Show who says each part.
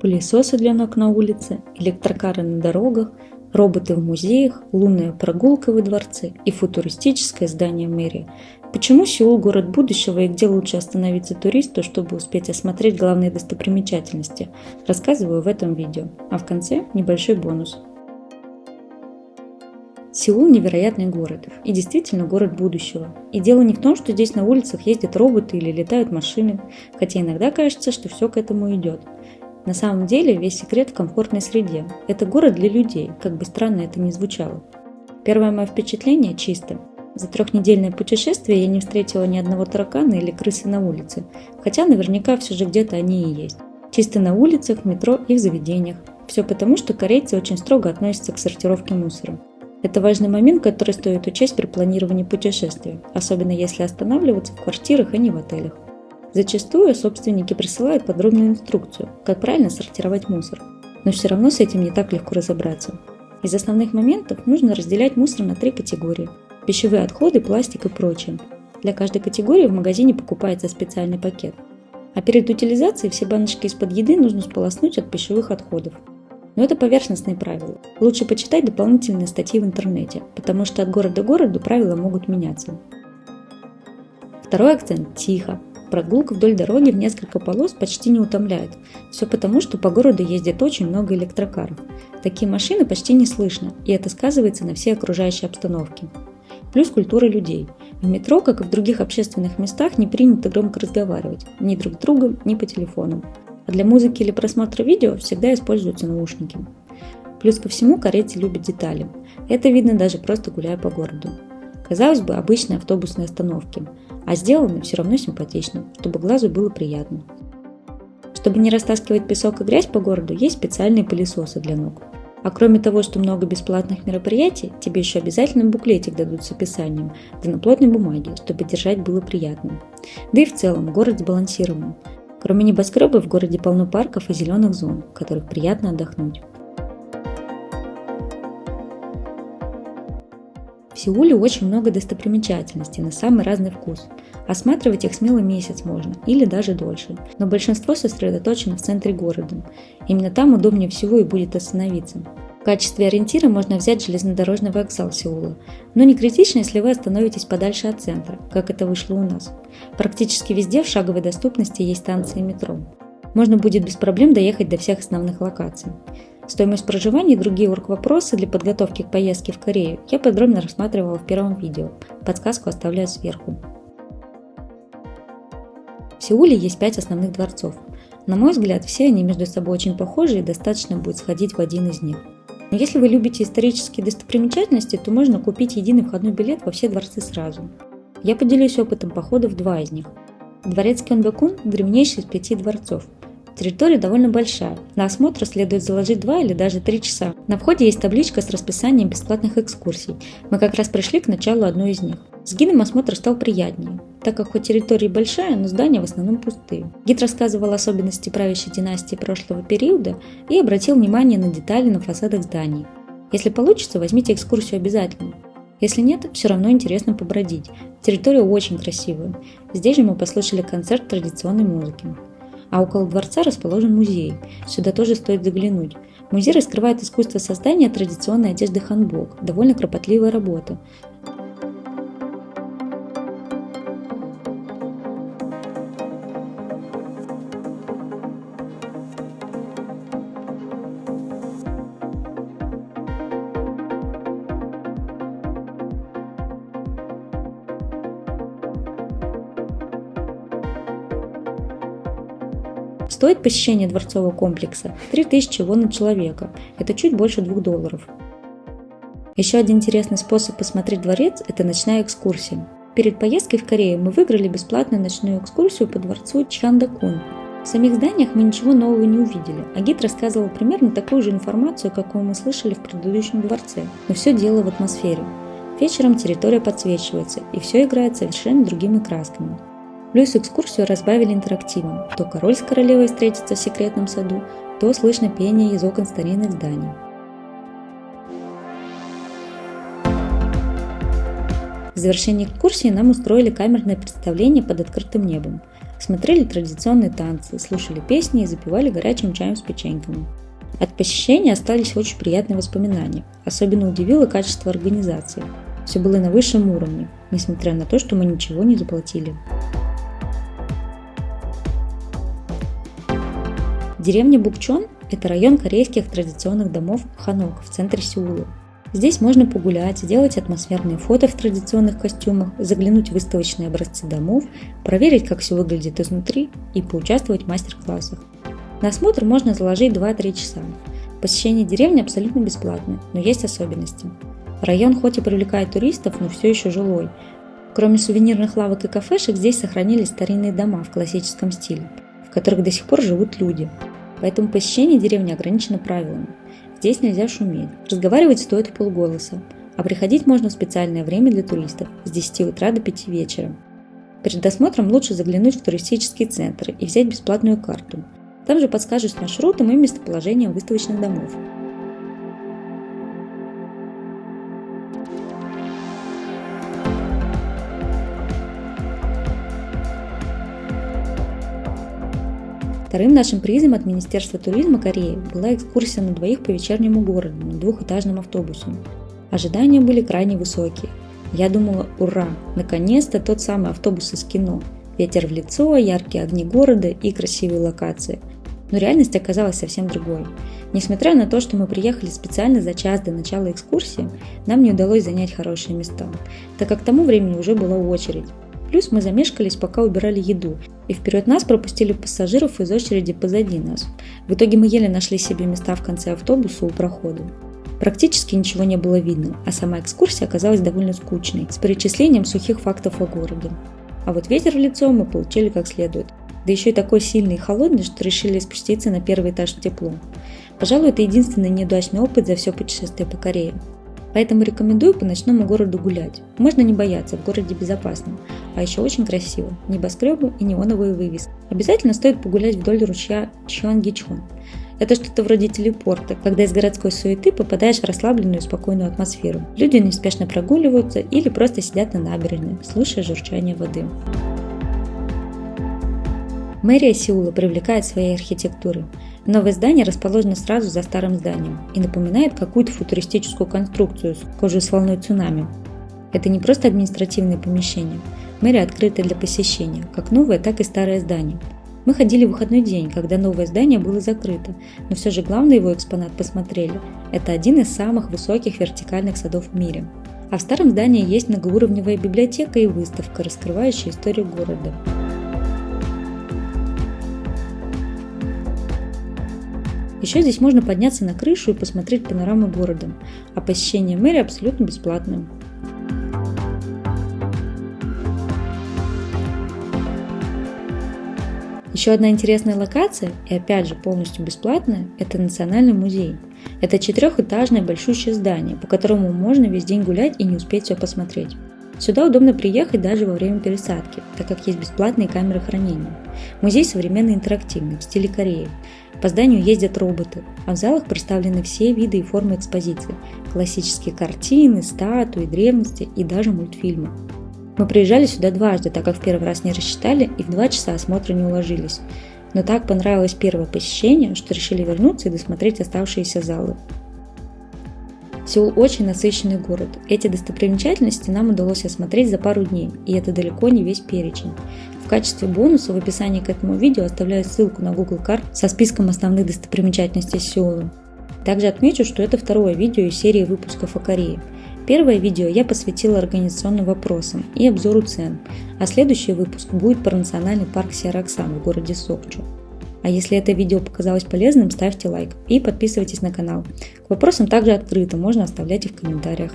Speaker 1: пылесосы для ног на улице, электрокары на дорогах, роботы в музеях, лунная прогулка во дворце и футуристическое здание мэрии. Почему Сеул – город будущего и где лучше остановиться туристу, чтобы успеть осмотреть главные достопримечательности? Рассказываю в этом видео. А в конце небольшой бонус. Сеул – невероятный город. И действительно город будущего. И дело не в том, что здесь на улицах ездят роботы или летают машины, хотя иногда кажется, что все к этому идет. На самом деле весь секрет в комфортной среде. Это город для людей, как бы странно это ни звучало. Первое мое впечатление – чисто. За трехнедельное путешествие я не встретила ни одного таракана или крысы на улице, хотя наверняка все же где-то они и есть. Чисто на улицах, в метро и в заведениях. Все потому, что корейцы очень строго относятся к сортировке мусора. Это важный момент, который стоит учесть при планировании путешествия, особенно если останавливаться в квартирах, а не в отелях. Зачастую собственники присылают подробную инструкцию, как правильно сортировать мусор, но все равно с этим не так легко разобраться. Из основных моментов нужно разделять мусор на 3 категории – пищевые отходы, пластик и прочее. Для каждой категории в магазине покупается специальный пакет. А перед утилизацией все баночки из-под еды нужно сполоснуть от пищевых отходов. Но это поверхностные правила. Лучше почитать дополнительные статьи в интернете, потому что от города к городу правила могут меняться. Второй акцент – тихо. Прогулка вдоль дороги в несколько полос почти не утомляет. Все потому, что по городу ездит очень много электрокаров. Такие машины почти не слышно, и это сказывается на всей окружающей обстановке. Плюс культура людей. В метро, как и в других общественных местах, не принято громко разговаривать. Ни друг с другом, ни по телефону. А для музыки или просмотра видео всегда используются наушники. Плюс ко всему корейцы любят детали. Это видно даже просто гуляя по городу. Казалось бы, обычные автобусные остановки, а сделаны все равно симпатично, чтобы глазу было приятно. Чтобы не растаскивать песок и грязь по городу, есть специальные пылесосы для ног. А кроме того, что много бесплатных мероприятий, тебе еще обязательно буклетик дадут с описанием, да на плотной бумаге, чтобы держать было приятно. Да и в целом город сбалансирован. Кроме небоскребов в городе полно парков и зеленых зон, в которых приятно отдохнуть. В Сеуле очень много достопримечательностей на самый разный вкус. Осматривать их смело месяц можно, или даже дольше, но большинство сосредоточено в центре города. Именно там удобнее всего и будет остановиться. В качестве ориентира можно взять железнодорожный вокзал Сеула, но не критично, если вы остановитесь подальше от центра, как это вышло у нас. Практически везде в шаговой доступности есть станции метро. Можно будет без проблем доехать до всех основных локаций. Стоимость проживания и другие оргвопросы для подготовки к поездке в Корею я подробно рассматривала в первом видео, подсказку оставляю сверху. В Сеуле есть 5 основных дворцов. На мой взгляд, все они между собой очень похожи и достаточно будет сходить в один из них. Но если вы любите исторические достопримечательности, то можно купить единый входной билет во все дворцы сразу. Я поделюсь опытом похода в 2 из них. Дворец Кёнбэкун – древнейший из 5 дворцов. Территория довольно большая. На осмотр следует заложить 2 или даже 3 часа. На входе есть табличка с расписанием бесплатных экскурсий. Мы как раз пришли к началу одной из них. С гидом осмотр стал приятнее, так как хоть территория большая, но здания в основном пустые. Гид рассказывал особенности правящей династии прошлого периода и обратил внимание на детали на фасадах зданий. Если получится, возьмите экскурсию обязательно. Если нет, все равно интересно побродить. Территория очень красивая. Здесь же мы послушали концерт традиционной музыки. А около дворца расположен музей. Сюда тоже стоит заглянуть. Музей раскрывает искусство создания традиционной одежды ханбок. Довольно кропотливая работа. Стоит посещение дворцового комплекса 3000 вон на человека, это чуть больше $2. Еще один интересный способ посмотреть дворец – это ночная экскурсия. Перед поездкой в Корею мы выиграли бесплатную ночную экскурсию по дворцу Чхандакун. В самих зданиях мы ничего нового не увидели, а гид рассказывал примерно такую же информацию, какую мы слышали в предыдущем дворце, но все дело в атмосфере. Вечером территория подсвечивается, и все играет совершенно другими красками. Плюс экскурсию разбавили интерактивом. То король с королевой встретятся в секретном саду, то слышно пение из окон старинных зданий. В завершении экскурсии нам устроили камерное представление под открытым небом. смотрели традиционные танцы, слушали песни и запивали горячим чаем с печеньками. От посещения остались очень приятные воспоминания. Особенно удивило качество организации. Все было на высшем уровне, несмотря на то, что мы ничего не заплатили. Деревня Букчон – это район корейских традиционных домов Ханок в центре Сеула. Здесь можно погулять, сделать атмосферные фото в традиционных костюмах, заглянуть в выставочные образцы домов, проверить, как все выглядит изнутри и поучаствовать в мастер-классах. На осмотр можно заложить 2-3 часа. Посещение деревни абсолютно бесплатно, но есть особенности. Район хоть и привлекает туристов, но все еще жилой. Кроме сувенирных лавок и кафешек, здесь сохранились старинные дома в классическом стиле, в которых до сих пор живут люди. Поэтому посещение деревни ограничено правилами. Здесь нельзя шуметь, разговаривать стоит вполголоса, а приходить можно в специальное время для туристов с 10 утра до 5 вечера. Перед досмотром лучше заглянуть в туристический центр и взять бесплатную карту. Там же подскажут с маршрутом и местоположением выставочных домов. Вторым нашим призом от Министерства туризма Кореи была экскурсия на двоих по вечернему городу на двухэтажном автобусе. Ожидания были крайне высокие. Я думала, ура, наконец-то тот самый автобус из кино. Ветер в лицо, яркие огни города и красивые локации. Но реальность оказалась совсем другой. Несмотря на то, что мы приехали специально за час до начала экскурсии, нам не удалось занять хорошие места, так как к тому времени уже была очередь. Плюс мы замешкались, пока убирали еду, и вперед нас пропустили пассажиров из очереди позади нас. В итоге мы еле нашли себе места в конце автобуса у прохода. Практически ничего не было видно, а сама экскурсия оказалась довольно скучной, с перечислением сухих фактов о городе. А вот ветер в лицо мы получили как следует. Да еще и такой сильный и холодный, что решили спуститься на первый этаж в тепло. Пожалуй, это единственный неудачный опыт за все путешествие по Корее. Поэтому рекомендую по ночному городу гулять. Можно не бояться, в городе безопасно. А еще очень красиво. Небоскребы и неоновые вывески. Обязательно стоит погулять вдоль ручья Чхёнгичхон. Это что-то вроде телепорта, когда из городской суеты попадаешь в расслабленную и спокойную атмосферу. Люди неспешно прогуливаются или просто сидят на набережной, слушая журчание воды. Мэрия Сеула привлекает своей архитектурой. Новое здание расположено сразу за старым зданием и напоминает какую-то футуристическую конструкцию, схожую с волной цунами. Это не просто административные помещения. Мэрия открыта для посещения, как новое, так и старое здание. Мы ходили в выходной день, когда новое здание было закрыто, но все же главный его экспонат посмотрели. Это один из самых высоких вертикальных садов в мире. А в старом здании есть многоуровневая библиотека и выставка, раскрывающая историю города. Еще здесь можно подняться на крышу и посмотреть панораму города, а посещение мэрии абсолютно бесплатное. Еще одна интересная локация, и опять же полностью бесплатная, это Национальный музей. Это 4-этажное большущее здание, по которому можно весь день гулять и не успеть все посмотреть. Сюда удобно приехать даже во время пересадки, так как есть бесплатные камеры хранения. Музей современный и интерактивный, в стиле Кореи. По зданию ездят роботы, а в залах представлены все виды и формы экспозиции. Классические картины, статуи, древности и даже мультфильмы. Мы приезжали сюда дважды, так как в первый раз не рассчитали и в 2 часа осмотра не уложились. Но так понравилось первое посещение, что решили вернуться и досмотреть оставшиеся залы. Сеул очень насыщенный город. Эти достопримечательности нам удалось осмотреть за пару дней, и это далеко не весь перечень. В качестве бонуса в описании к этому видео оставляю ссылку на Google карт со списком основных достопримечательностей Сеула. Также отмечу, что это второе видео из серии выпусков о Корее. Первое видео я посвятила организационным вопросам и обзору цен, а следующий выпуск будет про национальный парк Сеораксан в городе Сокчу. А если это видео показалось полезным, ставьте лайк и подписывайтесь на канал. К вопросам также открыто, можно оставлять их в комментариях.